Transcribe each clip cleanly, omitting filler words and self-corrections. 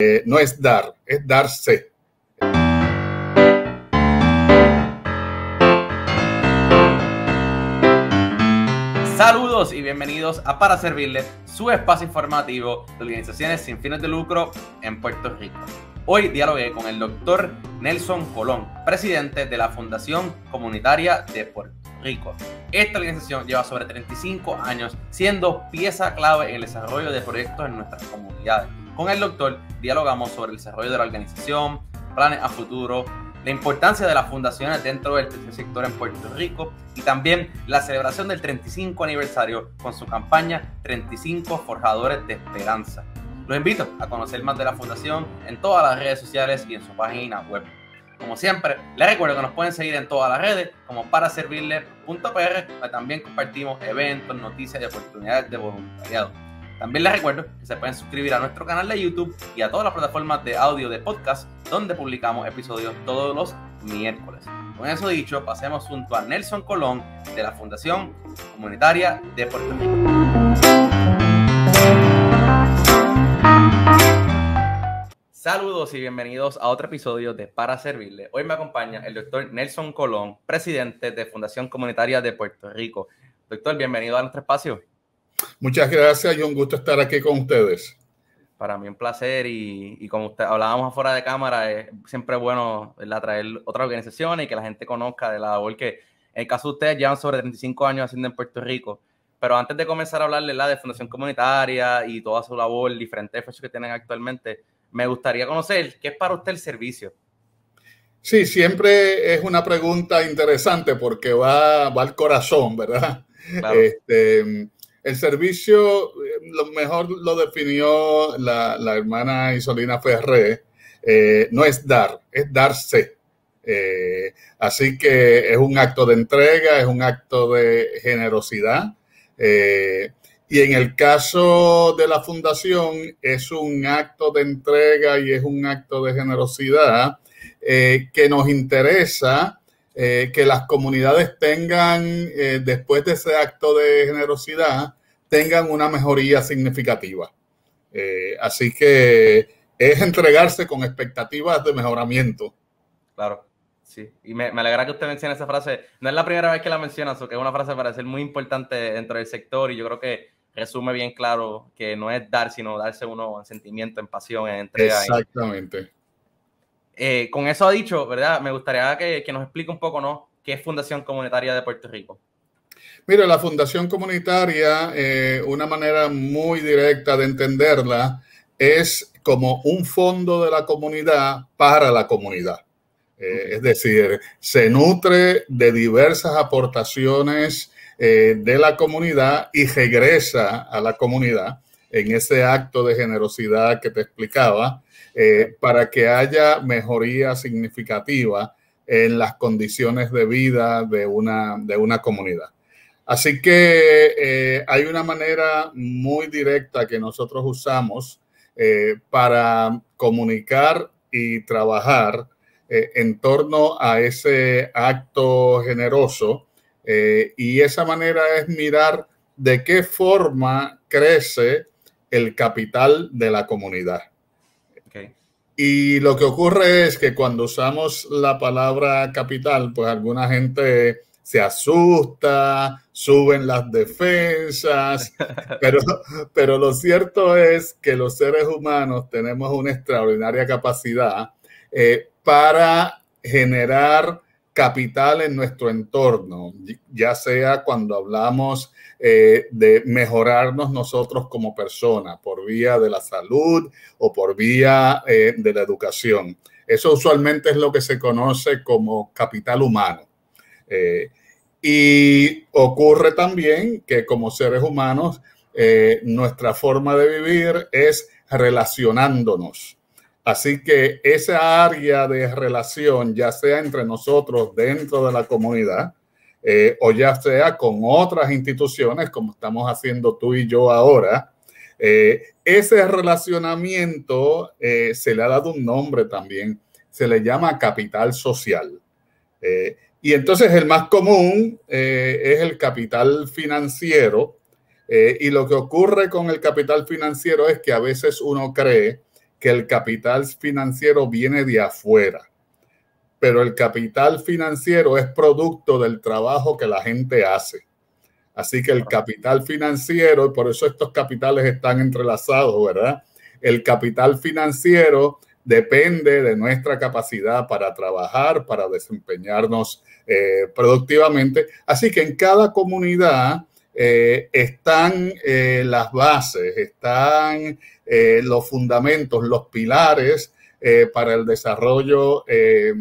No es dar, es darse. Saludos y bienvenidos a Para Servirle, su espacio informativo de organizaciones sin fines de lucro en Puerto Rico. Hoy dialogué con el doctor Nelson Colón, presidente de la Fundación Comunitaria de Puerto Rico. Esta organización lleva sobre 35 años siendo pieza clave en el desarrollo de proyectos en nuestras comunidades. Con el doctor dialogamos sobre el desarrollo de la organización, planes a futuro, la importancia de las fundaciones dentro del tercer sector en Puerto Rico y también la celebración del 35 aniversario con su campaña 35 Forjadores de Esperanza. Los invito a conocer más de la fundación en todas las redes sociales y en su página web. Como siempre, les recuerdo que nos pueden seguir en todas las redes como paraservirle.pr, donde también compartimos eventos, noticias y oportunidades de voluntariado. También les recuerdo que se pueden suscribir a nuestro canal de YouTube y a todas las plataformas de audio de podcast donde publicamos episodios todos los miércoles. Con eso dicho, pasemos junto a Nelson Colón de la Fundación Comunitaria de Puerto Rico. Saludos y bienvenidos a otro episodio de Para Servirle. Hoy me acompaña el doctor Nelson Colón, presidente de Fundación Comunitaria de Puerto Rico. Doctor, bienvenido a nuestro espacio. Muchas gracias y un gusto estar aquí con ustedes. Para mí un placer y como usted hablábamos afuera de cámara, es siempre bueno, ¿verdad?, traer otras organizaciones y que la gente conozca de la labor que en el caso de ustedes llevan sobre 35 años haciendo en Puerto Rico. Pero antes de comenzar a hablarles de Fundación Comunitaria y toda su labor, diferentes esfuerzos que tienen actualmente, me gustaría conocer qué es para usted el servicio. Sí, siempre es una pregunta interesante porque va al corazón, ¿verdad? Claro. El servicio, lo mejor lo definió la hermana Isolina Ferré, no es dar, es darse. Así que es un acto de entrega, es un acto de generosidad. Y en el caso de la fundación es un acto de entrega y es un acto de generosidad que nos interesa que las comunidades tengan, después de ese acto de generosidad, tengan una mejoría significativa. Así que es entregarse con expectativas de mejoramiento. Claro, sí. Y me alegra que usted mencione esa frase. No es la primera vez que la menciona, que es una frase para ser muy importante dentro del sector y yo creo que resume bien claro que no es dar, sino darse uno en sentimiento, en pasión, en entrega. Exactamente. Con eso dicho, ¿verdad? Me gustaría que nos explique un poco, ¿no?, qué es Fundación Comunitaria de Puerto Rico. Mira, la Fundación Comunitaria, una manera muy directa de entenderla es como un fondo de la comunidad para la comunidad. Es decir, se nutre de diversas aportaciones de la comunidad y regresa a la comunidad en ese acto de generosidad que te explicaba, para que haya mejoría significativa en las condiciones de vida de una comunidad. Así que hay una manera muy directa que nosotros usamos para comunicar y trabajar en torno a ese acto generoso, y esa manera es mirar de qué forma crece el capital de la comunidad. Okay. Y lo que ocurre es que cuando usamos la palabra capital, pues alguna gente se asusta, suben las defensas, pero lo cierto es que los seres humanos tenemos una extraordinaria capacidad para generar capital en nuestro entorno, ya sea cuando hablamos de mejorarnos nosotros como personas por vía de la salud o por vía de la educación. Eso usualmente es lo que se conoce como capital humano. Y ocurre también que como seres humanos, nuestra forma de vivir es relacionándonos. Así que esa área de relación, ya sea entre nosotros dentro de la comunidad, o ya sea con otras instituciones, como estamos haciendo tú y yo ahora, ese relacionamiento se le ha dado un nombre también, se le llama capital social. Y entonces el más común es el capital financiero, y lo que ocurre con el capital financiero es que a veces uno cree que el capital financiero viene de afuera, pero el capital financiero es producto del trabajo que la gente hace. Así que el capital financiero, y por eso estos capitales están entrelazados, ¿verdad? El capital financiero depende de nuestra capacidad para trabajar, para desempeñarnos productivamente. Así que en cada comunidad están las bases, están los fundamentos, los pilares para el desarrollo de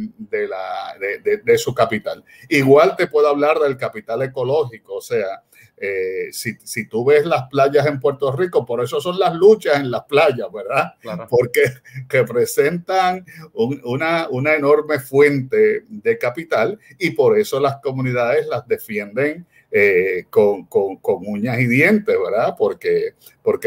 su capital. Igual te puedo hablar del capital ecológico, o sea, si tú ves las playas en Puerto Rico, por eso son las luchas en las playas, ¿verdad? Claro. Porque representan una enorme fuente de capital y por eso las comunidades las defienden con uñas y dientes, ¿verdad? Porque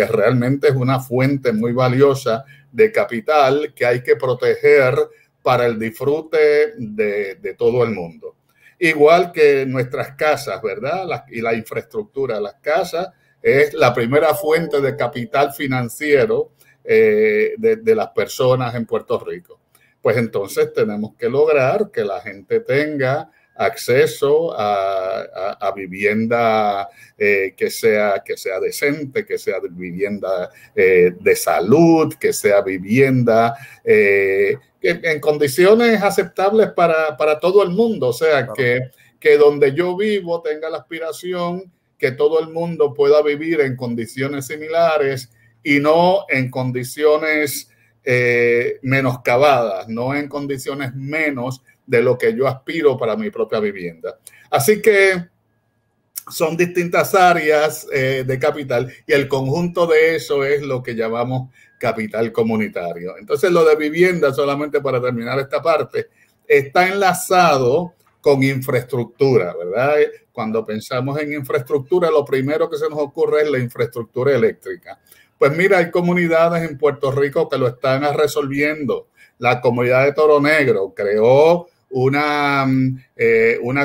realmente es una fuente muy valiosa de capital que hay que proteger para el disfrute de todo el mundo. Igual que nuestras casas, ¿verdad? Y la infraestructura. Las casas es la primera fuente de capital financiero de las personas en Puerto Rico. Pues entonces tenemos que lograr que la gente tenga acceso a vivienda que sea decente, que sea vivienda de salud, que sea vivienda en condiciones aceptables para todo el mundo. O sea, claro, que donde yo vivo tenga la aspiración que todo el mundo pueda vivir en condiciones similares y no en condiciones menoscabadas, no en condiciones menos de lo que yo aspiro para mi propia vivienda. Así que son distintas áreas de capital y el conjunto de eso es lo que llamamos capital comunitario. Entonces, lo de vivienda, solamente para terminar esta parte, está enlazado con infraestructura, ¿verdad? Cuando pensamos en infraestructura, lo primero que se nos ocurre es la infraestructura eléctrica. Pues mira, hay comunidades en Puerto Rico que lo están resolviendo. La comunidad de Toro Negro creó una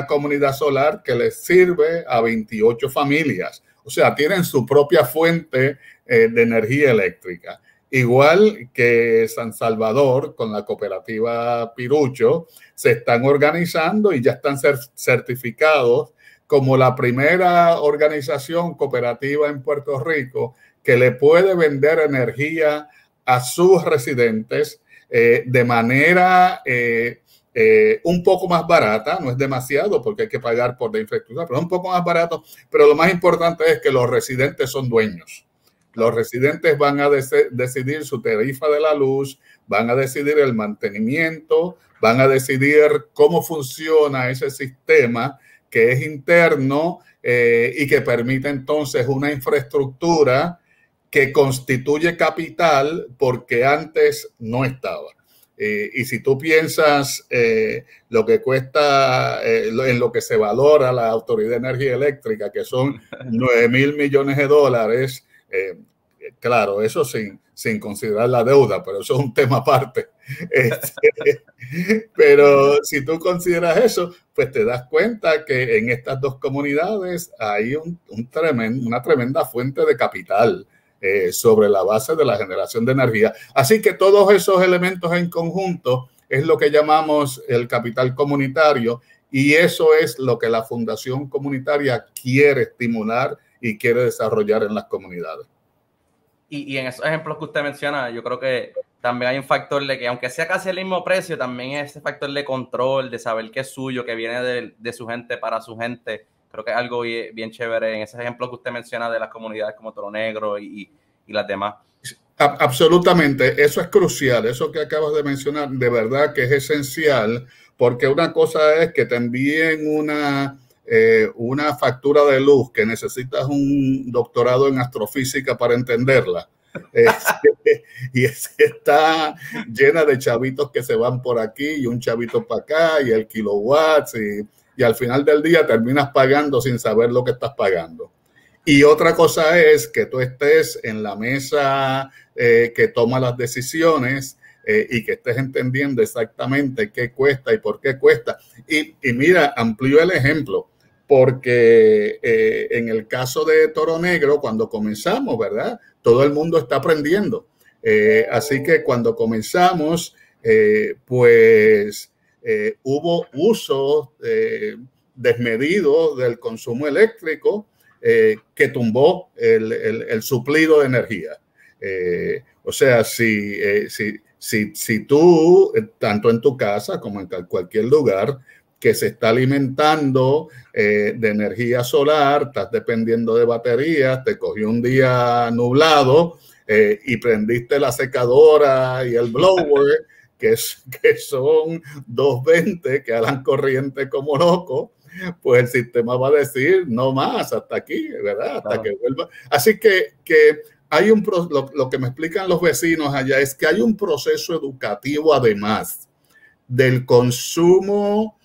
comunidad solar que les sirve a 28 familias. O sea, tienen su propia fuente de energía eléctrica. Igual que San Salvador, con la cooperativa Pirucho, se están organizando y ya están certificados como la primera organización cooperativa en Puerto Rico que le puede vender energía a sus residentes de manera un poco más barata, no es demasiado porque hay que pagar por la infraestructura, pero es un poco más barato. Pero lo más importante es que los residentes son dueños. Los residentes van a decidir su tarifa de la luz, van a decidir el mantenimiento, van a decidir cómo funciona ese sistema que es interno y que permite entonces una infraestructura que constituye capital porque antes no estaba. Y si tú piensas lo que cuesta, en lo que se valora la Autoridad de Energía Eléctrica, que son 9,000 millones de dólares, claro, eso sin considerar la deuda, pero eso es un tema aparte. Pero si tú consideras eso, pues te das cuenta que en estas dos comunidades hay una tremenda fuente de capital sobre la base de la generación de energía. Así que todos esos elementos en conjunto es lo que llamamos el capital comunitario y eso es lo que la Fundación Comunitaria quiere estimular y quiere desarrollar en las comunidades. Y en esos ejemplos que usted menciona, yo creo que también hay un factor de que, aunque sea casi el mismo precio, también es ese factor de control, de saber que es suyo, que viene de su gente para su gente. Creo que es algo bien chévere en ese ejemplo que usted menciona de las comunidades como Toro Negro y las demás. Absolutamente, eso es crucial, eso que acabas de mencionar, de verdad que es esencial, porque una cosa es que te envíen una factura de luz que necesitas un doctorado en astrofísica para entenderla. Y está llena de chavitos que se van por aquí y un chavito para acá y el kilowatts y al final del día terminas pagando sin saber lo que estás pagando. Y otra cosa es que tú estés en la mesa que toma las decisiones y que estés entendiendo exactamente qué cuesta y por qué cuesta. Y mira, amplío el ejemplo, porque en el caso de Toro Negro, cuando comenzamos, ¿verdad? Todo el mundo está aprendiendo. Así que cuando comenzamos, pues hubo uso desmedido del consumo eléctrico que tumbó el suplido de energía. O sea, si tú, tanto en tu casa como en cualquier lugar que se está alimentando de energía solar, estás dependiendo de baterías, te cogió un día nublado y prendiste la secadora y el blower, que son 220 que harán corriente como loco, pues el sistema va a decir no más, hasta aquí, ¿verdad? Hasta claro, que vuelva. Así que hay lo que me explican los vecinos allá es que hay un proceso educativo además del consumo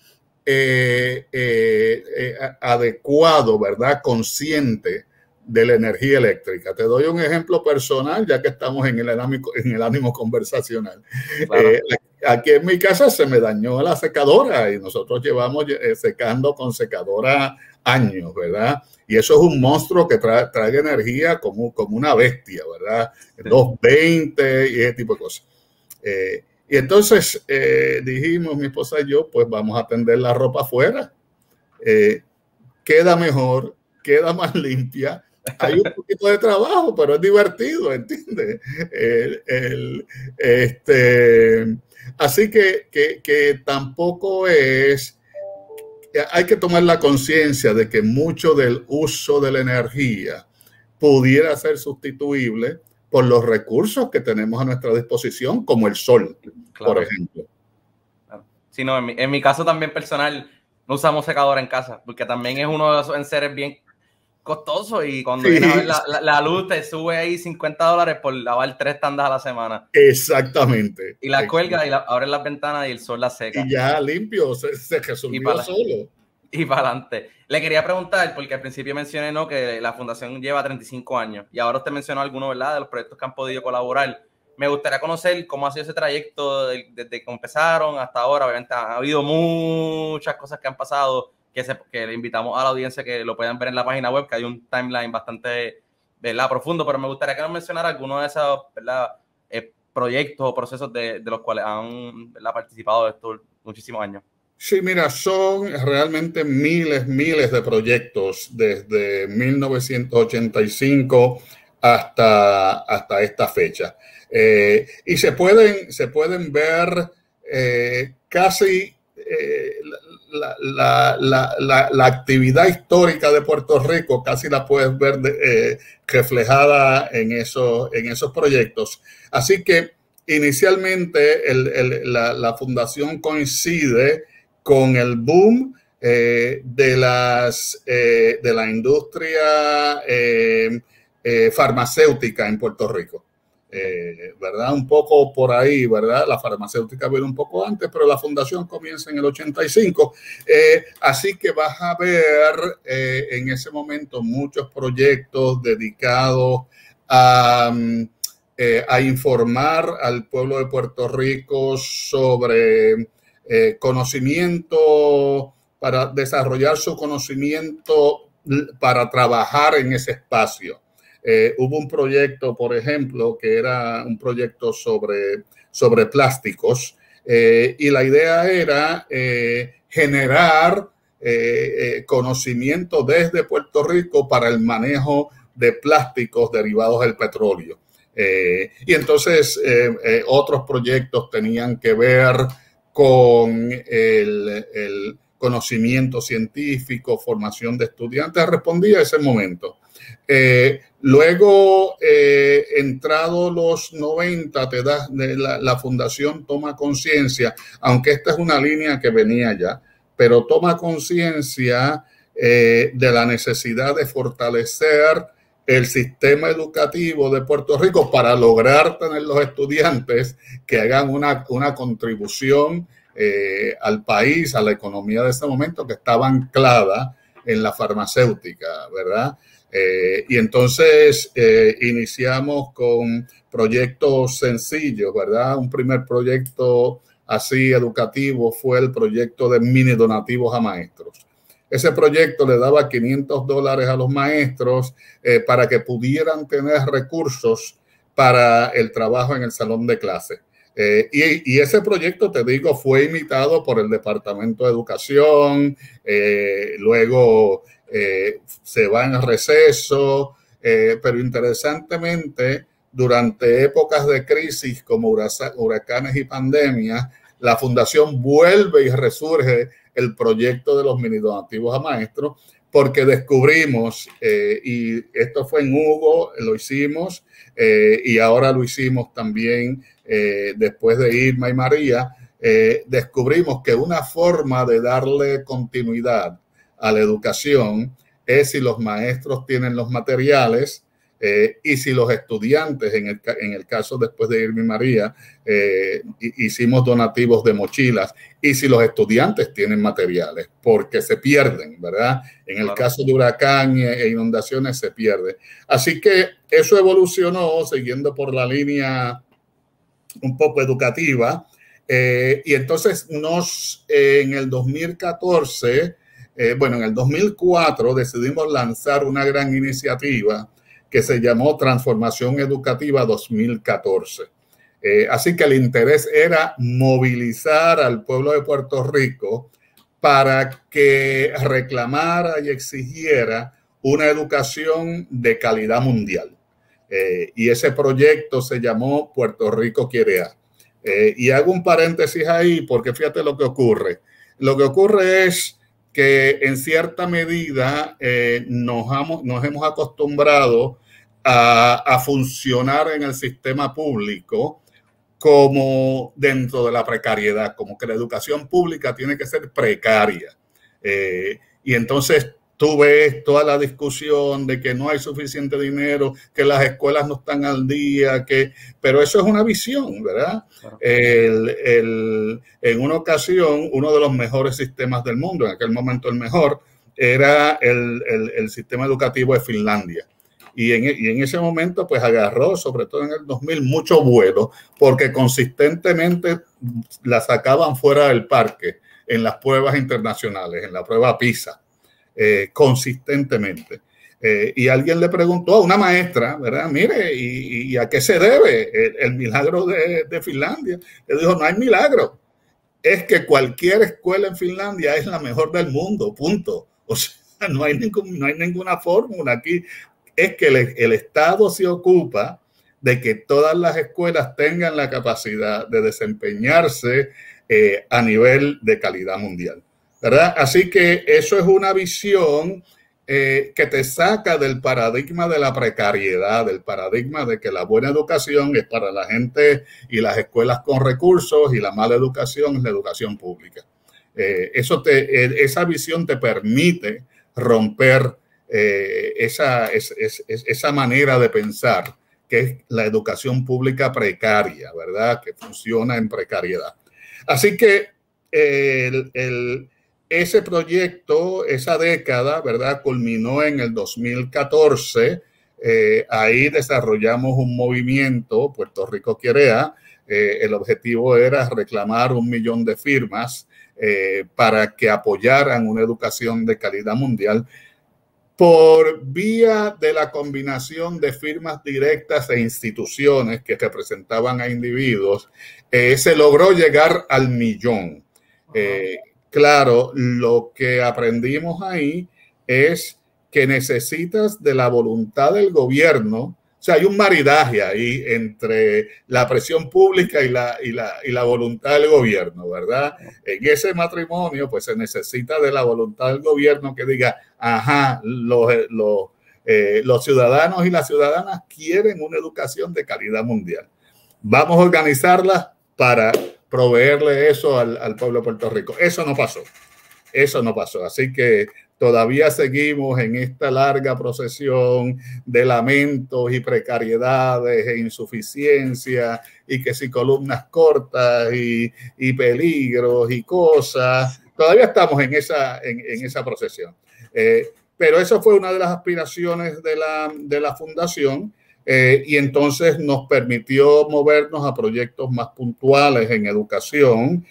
adecuado, ¿verdad? Consciente de la energía eléctrica. Te doy un ejemplo personal, ya que estamos en el ánimo conversacional. Claro. Aquí en mi casa se me dañó la secadora y nosotros llevamos secando con secadora años, ¿verdad? Y eso es un monstruo que trae energía como una bestia, ¿verdad? Sí. 220 y ese tipo de cosas. Y entonces dijimos, mi esposa y yo, pues vamos a tender la ropa afuera. Queda mejor, queda más limpia. Hay un poquito de trabajo, pero es divertido, ¿entiendes? Así que tampoco es... Hay que tomar la conciencia de que mucho del uso de la energía pudiera ser sustituible por los recursos que tenemos a nuestra disposición, como el sol, claro, por ejemplo. Sí, no, en mi caso también personal, no usamos secadora en casa, porque también es uno de esos enseres bien costoso y cuando sí, vienes a ver la luz te sube ahí $50 por lavar 3 tandas a la semana. Exactamente. Y la cuelgas y abres las ventanas y el sol la seca. Y ya limpio, se resolvió solo. Y para adelante. Le quería preguntar, porque al principio mencioné, ¿no?, que la fundación lleva 35 años y ahora usted mencionó algunos, ¿verdad?, de los proyectos que han podido colaborar. Me gustaría conocer cómo ha sido ese trayecto desde que empezaron hasta ahora. Obviamente ha habido muchas cosas que han pasado, que le invitamos a la audiencia que lo puedan ver en la página web, que hay un timeline bastante, ¿verdad?, profundo, pero me gustaría que nos mencionara algunos de esos, ¿verdad?, proyectos o procesos de los cuales han, ¿verdad?, participado estos muchísimos años. Sí, mira, son realmente miles de proyectos desde 1985 hasta esta fecha. Y se pueden ver casi la actividad histórica de Puerto Rico, casi la puedes ver reflejada en esos proyectos. Así que inicialmente la fundación coincide con el boom de la industria farmacéutica en Puerto Rico. ¿Verdad? Un poco por ahí, ¿verdad? La farmacéutica viene un poco antes, pero la fundación comienza en el 85. Así que vas a ver en ese momento muchos proyectos dedicados a informar al pueblo de Puerto Rico sobre conocimiento, para desarrollar su conocimiento para trabajar en ese espacio. Hubo un proyecto, por ejemplo, que era un proyecto sobre plásticos y la idea era generar conocimiento desde Puerto Rico para el manejo de plásticos derivados del petróleo. Y entonces otros proyectos tenían que ver con el conocimiento científico, formación de estudiantes. Respondí a ese momento. Luego, entrado los 90, la fundación toma conciencia, aunque esta es una línea que venía ya, pero toma conciencia de la necesidad de fortalecer el sistema educativo de Puerto Rico para lograr tener los estudiantes que hagan una contribución al país, a la economía de ese momento, que estaba anclada en la farmacéutica, ¿verdad? Y entonces iniciamos con proyectos sencillos, ¿verdad? Un primer proyecto así educativo fue el proyecto de mini donativos a maestros. Ese proyecto le daba $500 a los maestros para que pudieran tener recursos para el trabajo en el salón de clase. Y ese proyecto, te digo, fue imitado por el Departamento de Educación, luego se va en receso, pero interesantemente, durante épocas de crisis como huracanes y pandemias, la Fundación vuelve y resurge el proyecto de los mini donativos a maestros, porque descubrimos, y esto fue en Hugo, lo hicimos, y ahora lo hicimos también después de Irma y María, descubrimos que una forma de darle continuidad a la educación es si los maestros tienen los materiales, y si los estudiantes, en el caso después de Irma y María, hicimos donativos de mochilas, y si los estudiantes tienen materiales, porque se pierden, ¿verdad? En el caso de huracán e inundaciones se pierde. Así que eso evolucionó siguiendo por la línea un poco educativa, y entonces en el 2014, en el 2004 decidimos lanzar una gran iniciativa que se llamó Transformación Educativa 2014. Así que el interés era movilizar al pueblo de Puerto Rico para que reclamara y exigiera una educación de calidad mundial. Y ese proyecto se llamó Puerto Rico Quiere A. Y hago un paréntesis ahí porque fíjate lo que ocurre. Lo que ocurre es que en cierta medida nos hemos acostumbrado a funcionar en el sistema público como dentro de la precariedad, como que la educación pública tiene que ser precaria. Y entonces tú ves toda la discusión de que no hay suficiente dinero, que las escuelas no están al día, pero eso es una visión, ¿verdad? Claro. En una ocasión, uno de los mejores sistemas del mundo, en aquel momento el mejor, era el sistema educativo de Finlandia. Y en ese momento, pues agarró, sobre todo en el 2000, mucho vuelo, porque consistentemente la sacaban fuera del parque en las pruebas internacionales, en la prueba PISA. Consistentemente. Y alguien le preguntó a una maestra, ¿verdad? Mire, ¿y a qué se debe el milagro de Finlandia? Le dijo, no hay milagro. Es que cualquier escuela en Finlandia es la mejor del mundo, punto. O sea, no hay ninguna fórmula aquí. Es que el Estado se ocupa de que todas las escuelas tengan la capacidad de desempeñarse a nivel de calidad mundial, ¿verdad? Así que eso es una visión que te saca del paradigma de la precariedad, del paradigma de que la buena educación es para la gente y las escuelas con recursos y la mala educación es la educación pública. Esa visión te permite romper esa manera de pensar que es la educación pública precaria, ¿verdad? Que funciona en precariedad. Así que ese proyecto, esa década, ¿verdad? Culminó en el 2014. Ahí desarrollamos un movimiento, Puerto Rico Quiere A. El objetivo era reclamar 1 millón de firmas para que apoyaran una educación de calidad mundial por vía de la combinación de firmas directas e instituciones que representaban a individuos. Se logró llegar al millón. Claro, lo que aprendimos ahí es que necesitas de la voluntad del gobierno. O sea, hay un maridaje ahí entre la presión pública y la voluntad del gobierno, ¿verdad? En ese matrimonio, pues se necesita de la voluntad del gobierno que diga, ajá, los ciudadanos y las ciudadanas quieren una educación de calidad mundial. Vamos a organizarla para proveerle eso al pueblo de Puerto Rico. Eso no pasó. Eso no pasó. Así que todavía seguimos en esta larga procesión de lamentos y precariedades e insuficiencia y que si columnas cortas y peligros y cosas. Todavía estamos en esa procesión. Pero eso fue una de las aspiraciones de la fundación. y entonces nos permitió movernos a proyectos más puntuales en educación,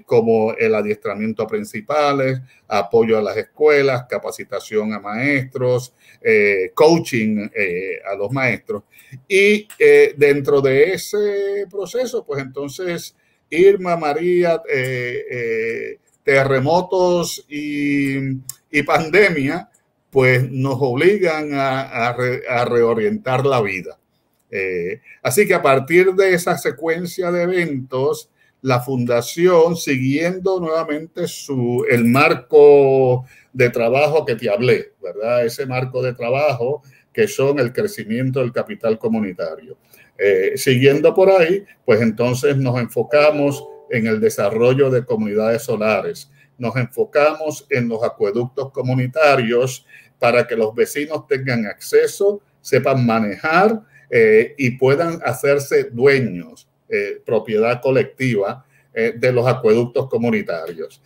como el adiestramiento a principales, apoyo a las escuelas, capacitación a maestros, coaching a los maestros. Y dentro de ese proceso, pues entonces Irma, María, terremotos y pandemia, pues nos obligan a reorientar la vida. Así que a partir de esa secuencia de eventos, la fundación, siguiendo nuevamente el marco de trabajo que te hablé, ¿verdad? Ese marco de trabajo que son el crecimiento del capital comunitario. Siguiendo por ahí, pues entonces nos enfocamos en el desarrollo de comunidades solares. Nos enfocamos en los acueductos comunitarios para que los vecinos tengan acceso, sepan manejar y puedan hacerse dueños, propiedad colectiva de los acueductos comunitarios.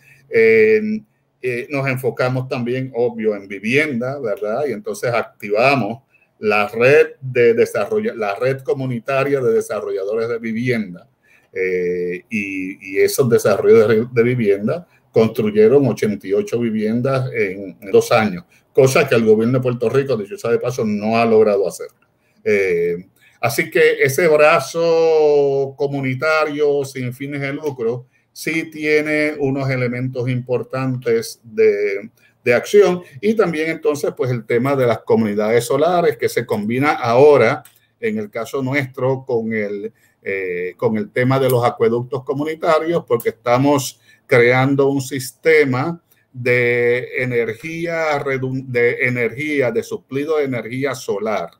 Nos enfocamos también, obvio, en vivienda, ¿verdad? Y entonces activamos la red de desarrollo, la red comunitaria de desarrolladores de vivienda, y esos desarrolladores de vivienda construyeron 88 viviendas en 2 años, cosa que el gobierno de Puerto Rico, dicho sea de paso, no ha logrado hacer. Así que ese brazo comunitario sin fines de lucro sí tiene unos elementos importantes de acción, y también entonces pues el tema de las comunidades solares, que se combina ahora en el caso nuestro con el tema de los acueductos comunitarios, porque estamos creando un sistema de energía, de suplido de energía solar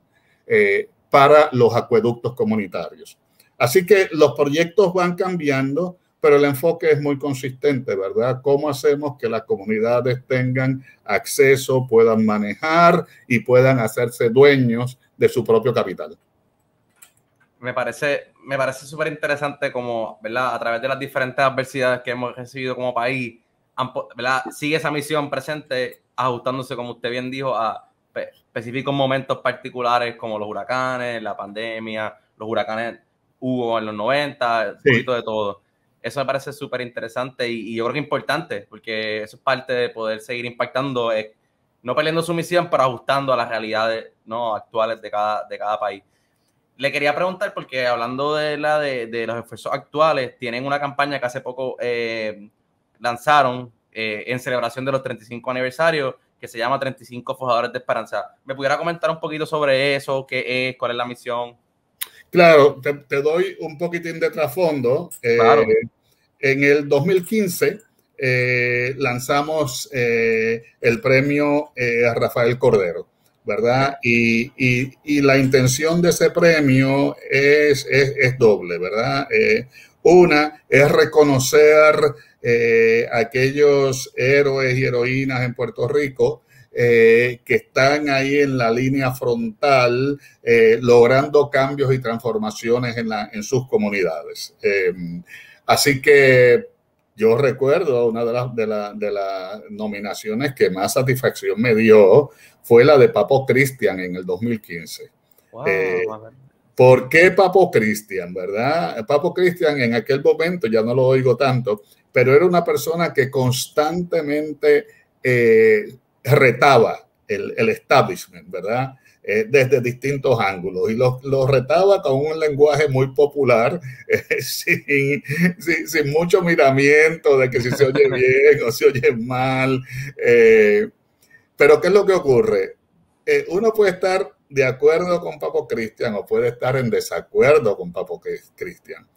para los acueductos comunitarios. Así que los proyectos van cambiando, pero el enfoque es muy consistente, ¿verdad? ¿Cómo hacemos que las comunidades tengan acceso, puedan manejar y puedan hacerse dueños de su propio capital? Me parece súper interesante como, ¿verdad? A través de las diferentes adversidades que hemos recibido como país, ¿verdad? Sigue esa misión presente, ajustándose, como usted bien dijo, a específicos momentos particulares como los huracanes, la pandemia, los huracanes hubo en los 90, un poquito de todo. Eso me parece súper interesante y yo creo que importante, porque eso es parte de poder seguir impactando, no perdiendo su misión, pero ajustando a las realidades, ¿no?, actuales de cada país. Le quería preguntar, porque hablando de los esfuerzos actuales, tienen una campaña que hace poco lanzaron en celebración de los 35 aniversarios, que se llama 35 Forjadores de Esperanza. ¿Me pudiera comentar un poquito sobre eso? ¿Qué es? ¿Cuál es la misión? Claro, te doy un poquitín de trasfondo. Claro. En el 2015 lanzamos el premio a Rafael Cordero, ¿verdad? Y la intención de ese premio es doble, ¿verdad? Una es reconocer aquellos héroes y heroínas en Puerto Rico que están ahí en la línea frontal, logrando cambios y transformaciones en sus comunidades. Así que yo recuerdo una de las nominaciones que más satisfacción me dio fue la de Papo Cristian en el 2015. Wow. ¿Por qué Papo Cristian, verdad? Papo Cristian en aquel momento, ya no lo oigo tanto, pero era una persona que constantemente retaba el establishment, ¿verdad? Desde distintos ángulos, y los retaba con un lenguaje muy popular, sin mucho miramiento de que si se oye bien o se oye mal. Pero ¿qué es lo que ocurre? Uno puede estar de acuerdo con Papo Cristian o puede estar en desacuerdo con Papo Cristian,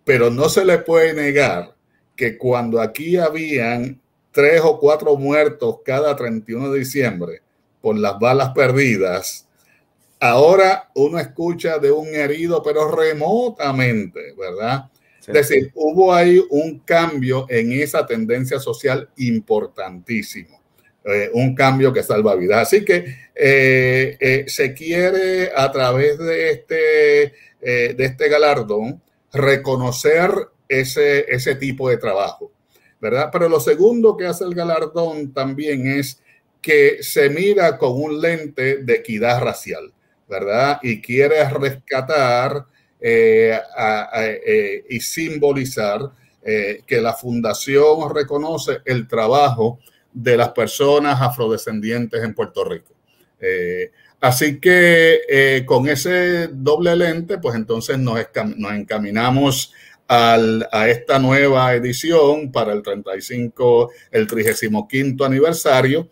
pero no se le puede negar que cuando aquí habían 3 o 4 muertos cada 31 de diciembre por las balas perdidas, ahora uno escucha de un herido, pero remotamente, ¿verdad? Sí. Es decir, hubo ahí un cambio en esa tendencia social importantísimo, un cambio que salva vidas. Así que se quiere, a través de este galardón, reconocer ese tipo de trabajo, ¿verdad? Pero lo segundo que hace el galardón también es que se mira con un lente de equidad racial. ¿verdad? Y quiere rescatar y simbolizar que la fundación reconoce el trabajo de las personas afrodescendientes en Puerto Rico. Así que con ese doble lente, pues entonces nos encaminamos a esta nueva edición para el 35º aniversario.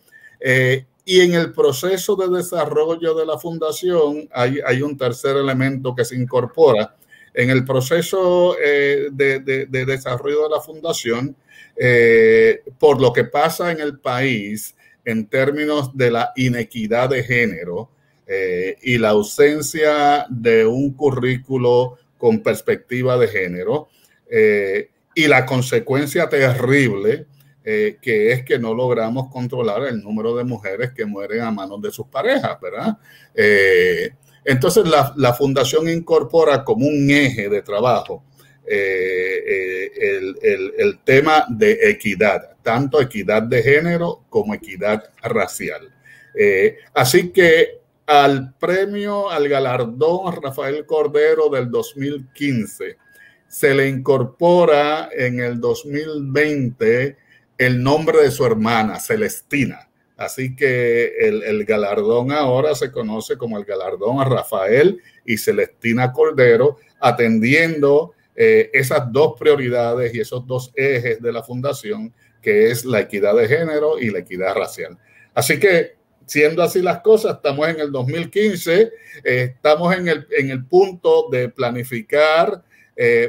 Y en el proceso de desarrollo de la fundación hay un tercer elemento que se incorpora. En el proceso de desarrollo de la fundación, por lo que pasa en el país en términos de la inequidad de género y la ausencia de un currículo con perspectiva de género y la consecuencia terrible que es que no logramos controlar el número de mujeres que mueren a manos de sus parejas, ¿verdad? Entonces la fundación incorpora como un eje de trabajo el tema de equidad, tanto equidad de género como equidad racial. Así que al galardón Rafael Cordero del 2015 se le incorpora en el 2020 el nombre de su hermana, Celestina. Así que el galardón ahora se conoce como el galardón a Rafael y Celestina Cordero, atendiendo esas dos prioridades y esos dos ejes de la fundación, que es la equidad de género y la equidad racial. Así que, siendo así las cosas, estamos en el 2015, estamos en el punto de planificar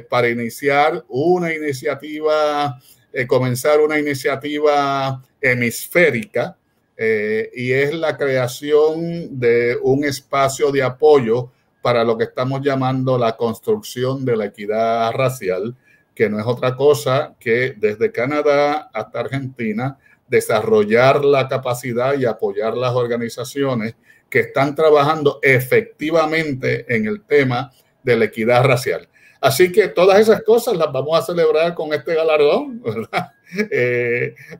para iniciar una iniciativa, comenzar una iniciativa hemisférica, y es la creación de un espacio de apoyo para lo que estamos llamando la construcción de la equidad racial, que no es otra cosa que desde Canadá hasta Argentina desarrollar la capacidad y apoyar las organizaciones que están trabajando efectivamente en el tema de la equidad racial. Así que todas esas cosas las vamos a celebrar con este galardón, ¿verdad?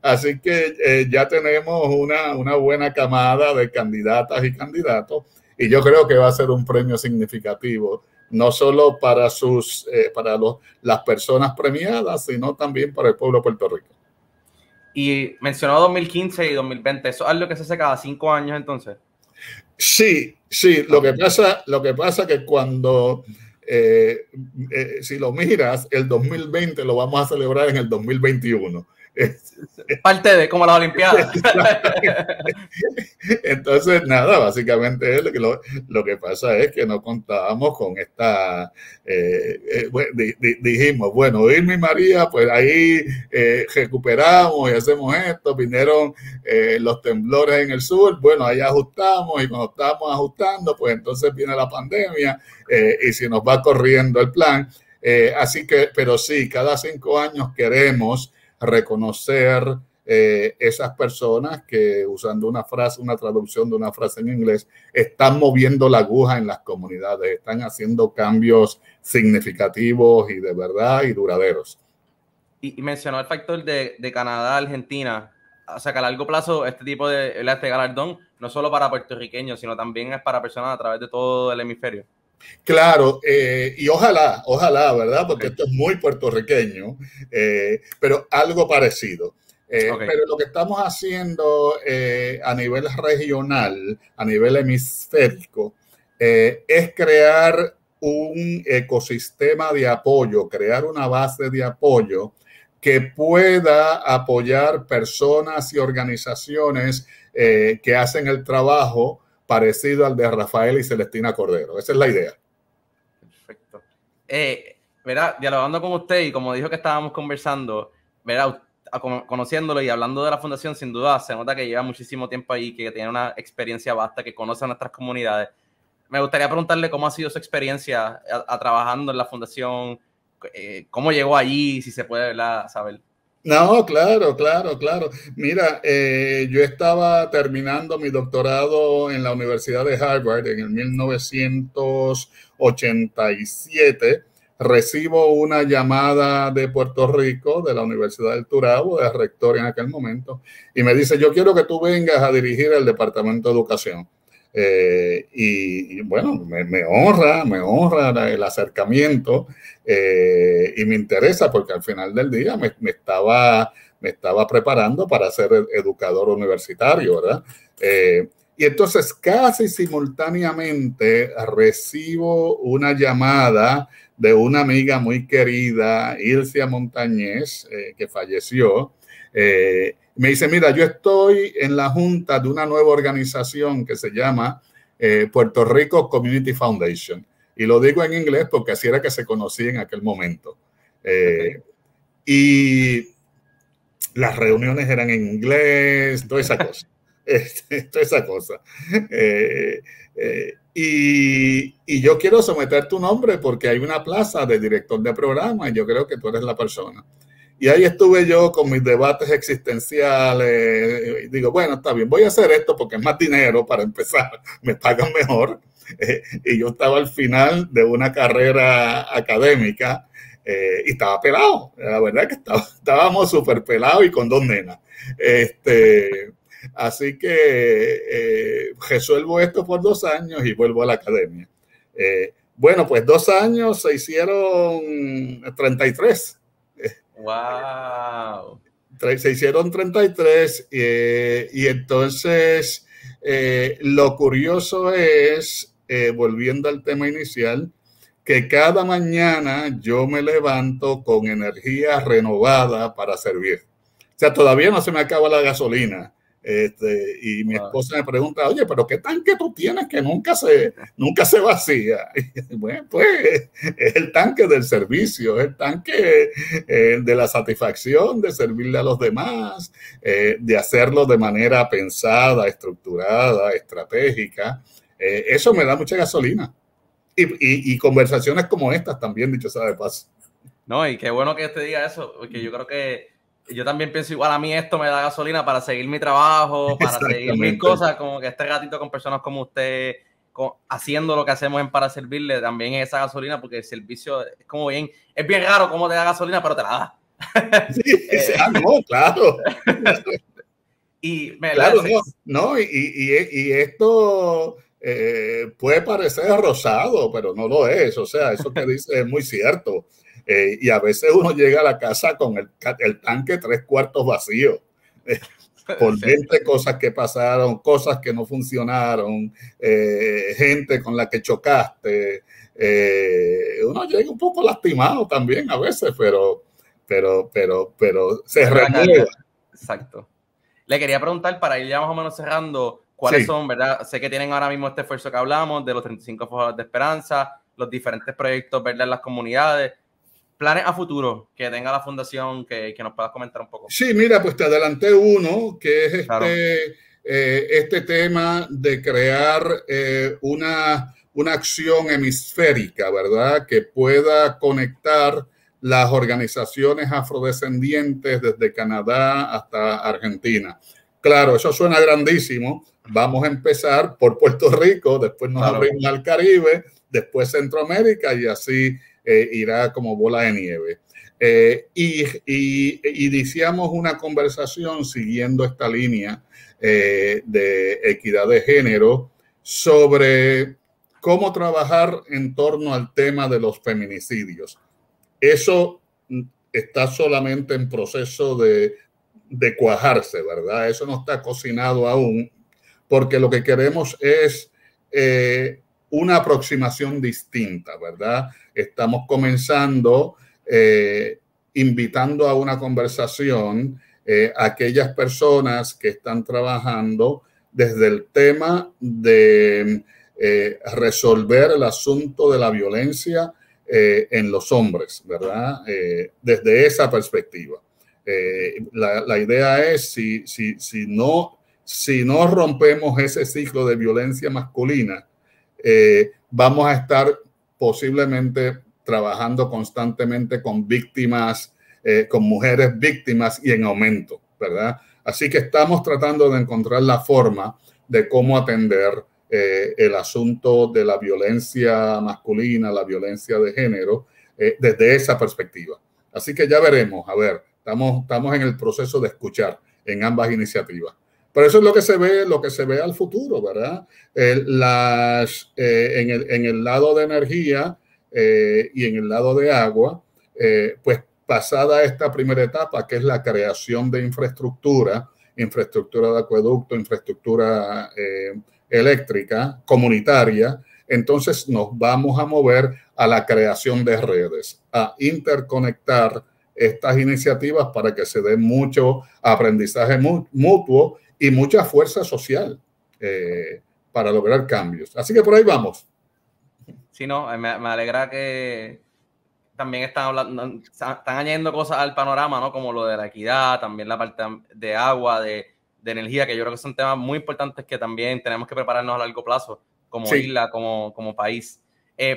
Así que ya tenemos una buena camada de candidatas y candidatos, y yo creo que va a ser un premio significativo, no solo para las personas premiadas, sino también para el pueblo de Puerto Rico. Y mencionó 2015 y 2020, ¿eso es algo que se hace cada 5 años entonces? Sí. Lo que pasa que cuando, si lo miras, el 2020 lo vamos a celebrar en el 2021. Parte de como las Olimpiadas. Entonces, nada, básicamente lo que pasa es que no contábamos con esta, dijimos, bueno, Irma y María, pues ahí recuperamos y hacemos esto, vinieron los temblores en el sur, bueno, ahí ajustamos, y cuando estábamos ajustando, pues entonces viene la pandemia y se nos va corriendo el plan. Así que, pero sí, cada 5 años queremos reconocer esas personas que, usando una traducción de una frase en inglés, están moviendo la aguja en las comunidades, están haciendo cambios significativos y de verdad y duraderos. Y mencionó el factor de Canadá, Argentina, o sea que a largo plazo este tipo de galardón no solo para puertorriqueños, sino también es para personas a través de todo el hemisferio. Claro, y ojalá, ¿verdad? Porque esto es muy puertorriqueño, pero algo parecido. Pero lo que estamos haciendo a nivel regional, a nivel hemisférico, es crear un ecosistema de apoyo, crear una base de apoyo que pueda apoyar personas y organizaciones que hacen el trabajo parecido al de Rafael y Celestina Cordero. Esa es la idea. Perfecto. Verá, dialogando con usted y como dijo que estábamos conversando, verá, conociéndolo y hablando de la fundación, sin duda se nota que lleva muchísimo tiempo ahí, que tiene una experiencia vasta, que conoce a nuestras comunidades. Me gustaría preguntarle cómo ha sido su experiencia trabajando en la fundación, cómo llegó allí, si se puede, ¿verdad?, saber. No, claro. Mira, yo estaba terminando mi doctorado en la Universidad de Harvard en el 1987. Recibo una llamada de Puerto Rico, de la Universidad del Turabo, de rector en aquel momento, y me dice, yo quiero que tú vengas a dirigir el Departamento de Educación. Y bueno, me honra el acercamiento y me interesa porque al final del día me estaba preparando para ser educador universitario, ¿verdad? Y entonces casi simultáneamente recibo una llamada de una amiga muy querida, Ilcia Montañez, que falleció. Me dice, mira, yo estoy en la junta de una nueva organización que se llama Puerto Rico Community Foundation. Y lo digo en inglés porque así era que se conocía en aquel momento. Y las reuniones eran en inglés, toda esa cosa. Toda esa cosa. Y yo quiero someter tu nombre porque hay una plaza de director de programa y yo creo que tú eres la persona. Y ahí estuve yo con mis debates existenciales. Y digo, bueno, está bien, voy a hacer esto porque es más dinero para empezar, me pagan mejor. Y yo estaba al final de una carrera académica y estaba pelado. La verdad que estábamos súper pelados y con dos nenas. Así que resuelvo esto por 2 años y vuelvo a la academia. Bueno, pues 2 años se hicieron 33. ¡Wow! Se hicieron 33 y entonces lo curioso es, volviendo al tema inicial, que cada mañana yo me levanto con energía renovada para servir. O sea, todavía no se me acaba la gasolina. Y mi esposa me pregunta, oye, pero ¿qué tanque tú tienes que nunca se vacía? Y bueno, pues es el tanque del servicio, es el tanque de la satisfacción de servirle a los demás, de hacerlo de manera pensada, estructurada, estratégica. Eso me da mucha gasolina. Y conversaciones como estas también, dicho sea de paso. No, y qué bueno que te diga eso, porque yo creo que yo también pienso igual, a mí esto me da gasolina para seguir mi trabajo, para seguir mis cosas, como que este ratito con personas como usted, haciendo lo que hacemos en Para Servirle, también es esa gasolina, porque el servicio es como bien, es bien raro cómo te da gasolina, pero te la da. Sí, no, claro. Y claro, no, y esto puede parecer rosado, pero no lo es. O sea, eso que dice es muy cierto. Y a veces uno llega a la casa con el tanque 3/4 vacío, por 20 cosas que pasaron, cosas que no funcionaron, gente con la que chocaste. Uno llega un poco lastimado también a veces, pero se renueva. Exacto. Le quería preguntar, para ir ya más o menos cerrando, ¿cuáles son, verdad? Sé que tienen ahora mismo este esfuerzo que hablamos de los 35 Embajadores de Esperanza, los diferentes proyectos, ¿verdad?, en las comunidades. ¿Planes a futuro que tenga la fundación que nos puedas comentar un poco? Sí, mira, pues te adelanté uno, que es este tema de crear una acción hemisférica, ¿verdad?, que pueda conectar las organizaciones afrodescendientes desde Canadá hasta Argentina. Claro, eso suena grandísimo. Vamos a empezar por Puerto Rico, después nos abrimos al Caribe, después Centroamérica y así irá como bola de nieve. Y iniciamos una conversación siguiendo esta línea de equidad de género sobre cómo trabajar en torno al tema de los feminicidios. Eso está solamente en proceso de cuajarse, ¿verdad? Eso no está cocinado aún, porque lo que queremos es una aproximación distinta, ¿verdad? Estamos comenzando invitando a una conversación a aquellas personas que están trabajando desde el tema de resolver el asunto de la violencia en los hombres, ¿verdad? Desde esa perspectiva. La idea es, si no rompemos ese ciclo de violencia masculina, vamos a estar posiblemente trabajando constantemente con víctimas, con mujeres víctimas y en aumento, ¿verdad? Así que estamos tratando de encontrar la forma de cómo atender el asunto de la violencia masculina, la violencia de género, desde esa perspectiva. Así que ya veremos, a ver, estamos en el proceso de escuchar en ambas iniciativas. Pero eso es lo que se ve al futuro, ¿verdad? En el lado de energía y en el lado de agua, pues pasada esta primera etapa, que es la creación de infraestructura de acueducto, infraestructura eléctrica, comunitaria, entonces nos vamos a mover a la creación de redes, a interconectar estas iniciativas para que se dé mucho aprendizaje mutuo y mucha fuerza social para lograr cambios. Así que por ahí vamos. Sí, no, me alegra que también están añadiendo cosas al panorama, ¿no? Como lo de la equidad, también la parte de agua, de energía, que yo creo que son temas muy importantes que también tenemos que prepararnos a largo plazo, como sí, isla, como país.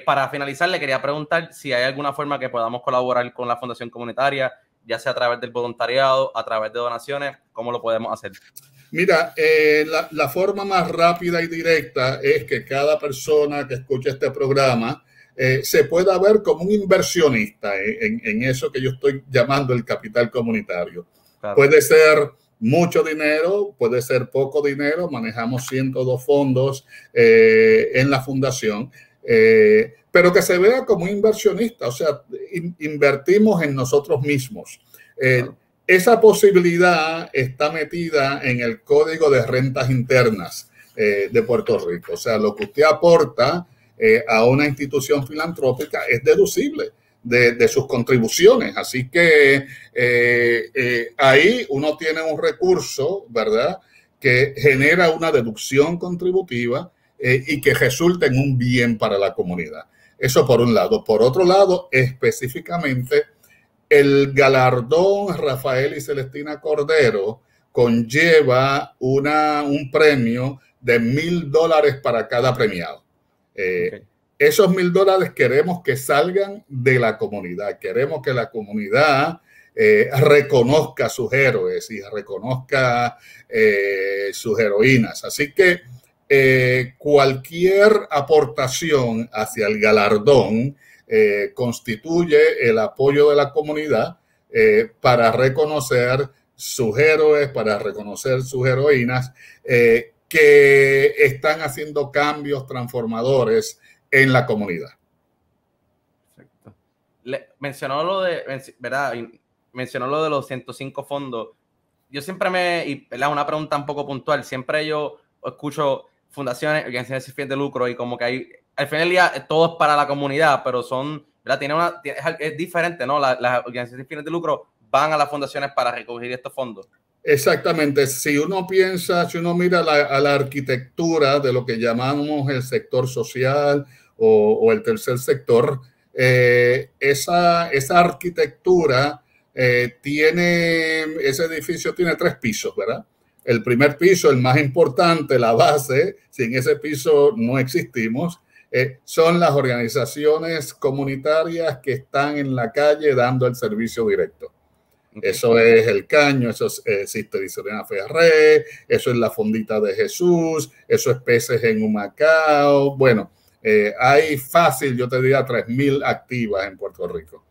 Para finalizar, le quería preguntar si hay alguna forma que podamos colaborar con la Fundación Comunitaria, ya sea a través del voluntariado, a través de donaciones, ¿cómo lo podemos hacer? Mira, la forma más rápida y directa es que cada persona que escuche este programa se pueda ver como un inversionista en eso que yo estoy llamando el capital comunitario. Claro. Puede ser mucho dinero, puede ser poco dinero, manejamos 102 fondos en la fundación, pero que se vea como un inversionista, o sea, invertimos en nosotros mismos. Claro. Esa posibilidad está metida en el Código de Rentas Internas de Puerto Rico. O sea, lo que usted aporta a una institución filantrópica es deducible de sus contribuciones. Así que ahí uno tiene un recurso, ¿verdad?, que genera una deducción contributiva y que resulta en un bien para la comunidad. Eso por un lado. Por otro lado, específicamente, el galardón Rafael y Celestina Cordero conlleva un premio de $1,000 para cada premiado. Okay. Esos $1,000 queremos que salgan de la comunidad. Queremos que la comunidad reconozca a sus héroes y reconozca sus heroínas. Así que cualquier aportación hacia el galardón constituye el apoyo de la comunidad para reconocer sus héroes, para reconocer sus heroínas que están haciendo cambios transformadores en la comunidad. Perfecto. Mencionó lo de, ¿verdad? Mencionó lo de los 105 fondos. Yo siempre una pregunta un poco puntual, siempre yo escucho fundaciones, organizaciones sin fines de lucro y como que hay, al final del día todo es para la comunidad, pero son, ¿verdad? Es diferente, ¿no? Las organizaciones sin fines de lucro van a las fundaciones para recoger estos fondos. Exactamente. Si uno mira a la arquitectura de lo que llamamos el sector social o el tercer sector, esa arquitectura ese edificio tiene 3 pisos, ¿verdad? El primer piso, el más importante, la base, sin ese piso no existimos, son las organizaciones comunitarias que están en la calle dando el servicio directo. Okay. Eso es el Caño, eso es Sister Isidora Ferré, eso es la Fondita de Jesús, eso es Peces en Humacao. Bueno, hay fácil, yo te diría, 3,000 activas en Puerto Rico.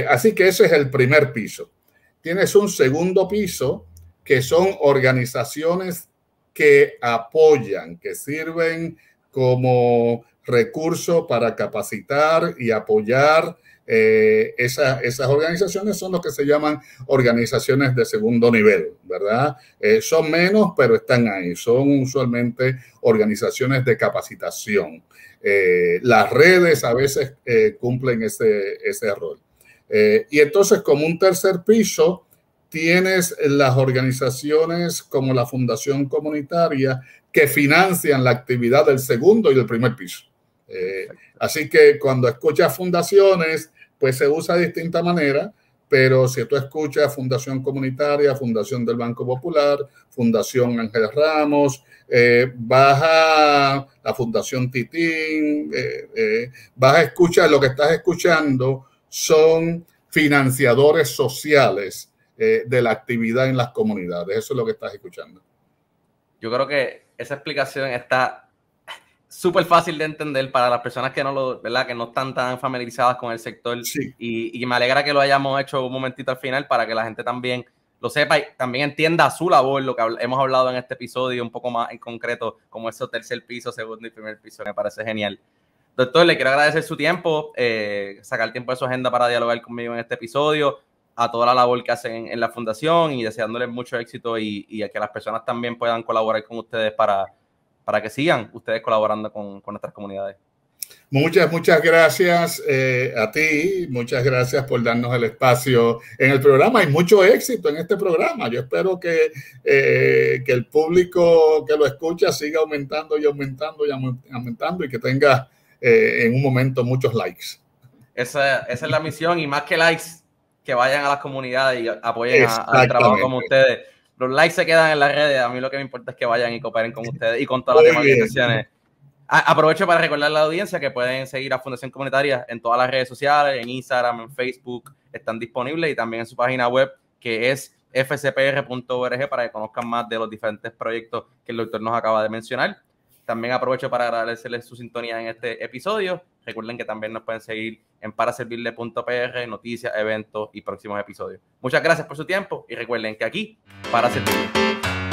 Así que ese es el primer piso. Tienes un segundo piso que son organizaciones que apoyan, que sirven como recurso para capacitar y apoyar. Esas organizaciones son lo que se llaman organizaciones de segundo nivel, ¿verdad? Son menos, pero están ahí. Son usualmente organizaciones de capacitación. Las redes a veces cumplen ese rol. Y entonces, como un tercer piso, tienes las organizaciones como la Fundación Comunitaria que financian la actividad del segundo y del primer piso. Así que cuando escuchas fundaciones, pues se usa de distinta manera, pero si tú escuchas Fundación Comunitaria, Fundación del Banco Popular, Fundación Ángel Ramos, vas a la Fundación Titín, vas a escuchar, lo que estás escuchando son financiadores sociales de la actividad en las comunidades. Eso es lo que estás escuchando. Yo creo que esa explicación está súper fácil de entender para las personas que ¿verdad? Que no están tan familiarizadas con el sector. Sí. Y me alegra que lo hayamos hecho un momentito al final para que la gente también lo sepa y también entienda su labor, lo que hemos hablado en este episodio un poco más en concreto, como ese tercer piso, segundo y primer piso, me parece genial. Doctor, le quiero agradecer su tiempo, sacar tiempo de su agenda para dialogar conmigo en este episodio, a toda la labor que hacen en la fundación y deseándoles mucho éxito y a que las personas también puedan colaborar con ustedes para que sigan ustedes colaborando con nuestras comunidades. Muchas gracias a ti, muchas gracias por darnos el espacio en el programa y mucho éxito en este programa. Yo espero que el público que lo escucha siga aumentando y aumentando y aumentando y que tenga en un momento muchos likes. Esa es la misión y más que likes, que vayan a las comunidades y apoyen al trabajo como ustedes. Los likes se quedan en las redes, a mí lo que me importa es que vayan y cooperen con ustedes y con todas las demás organizaciones. Aprovecho para recordarle a la audiencia que pueden seguir a Fundación Comunitaria en todas las redes sociales, en Instagram, en Facebook, están disponibles y también en su página web que es fcpr.org para que conozcan más de los diferentes proyectos que el doctor nos acaba de mencionar. También aprovecho para agradecerles su sintonía en este episodio. Recuerden que también nos pueden seguir en paraservirle.pr, noticias, eventos y próximos episodios. Muchas gracias por su tiempo y recuerden que aquí, para servirle.